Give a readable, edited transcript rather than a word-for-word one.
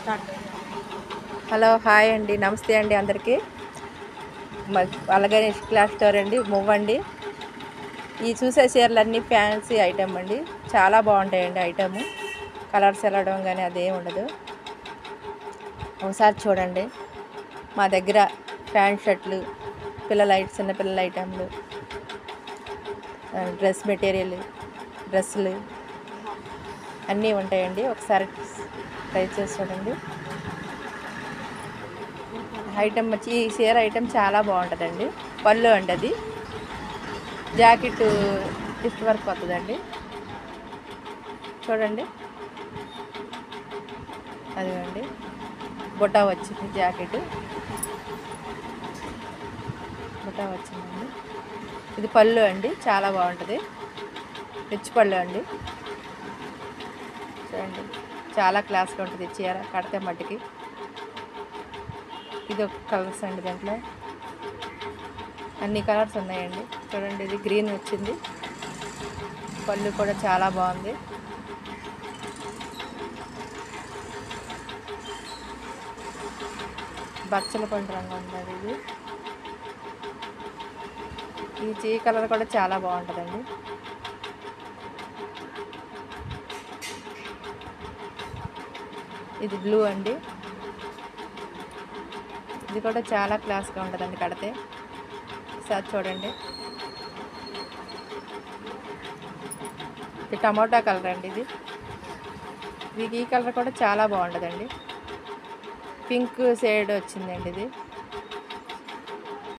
Start. Hello, hi అండి, నమస్తే అండి అందరికీ. అలాగే క్లాస్ స్టోర్ అండి, మువ్వండి. ఈ చూసే చీరలన్నీ ఫ్యాన్సీ ఐటమ్ అండి, చాలా బాగుంటాయండి ఐటము. కలర్స్ వెళ్ళడం కానీ అదేం ఉండదు. ఒకసారి చూడండి. మా దగ్గర ప్యాంట్ షర్ట్లు, చిన్నపిల్లల ఐటమ్లు, డ్రెస్ మెటీరియల్, డ్రెస్సులు అన్నీ ఉంటాయండి. ఒకసారి ట్రై చేసి చూడండి. ఐటమ్ వచ్చి ఈ చీర ఐటమ్ చాలా బాగుంటుందండి. పళ్ళు అండి, అది జాకెట్ టిస్ట్ వర్క్ వస్తుందండి. చూడండి, అదిగండి బుట్ట వచ్చింది, జాకెట్ బుట్ట వచ్చిందండి. ఇది పళ్ళు అండి, చాలా బాగుంటుంది, రిచ్ పళ్ళు అండి. చూడండి, చాలా క్లాస్గా ఉంటుంది చీర కడితే మట్టికి. ఇది ఒక కలర్స్ అండి, దాంట్లో అన్ని కలర్స్ ఉన్నాయండి. చూడండి, ఇది గ్రీన్ వచ్చింది, పళ్ళు కూడా చాలా బాగుంది. బచ్చల పండు రంగు ఉంది ఇది. ఈ కలర్ కూడా చాలా బాగుంటుందండి. ఇది బ్లూ అండి, ఇది కూడా చాలా క్లాస్గా ఉంటుందండి కడితే. ఒకసారి చూడండి. ఇది టమాటా కలర్ అండి, ఇది ఈ కలర్ కూడా చాలా బాగుంటుందండి. పింక్ షేడ్ వచ్చిందండి ఇది.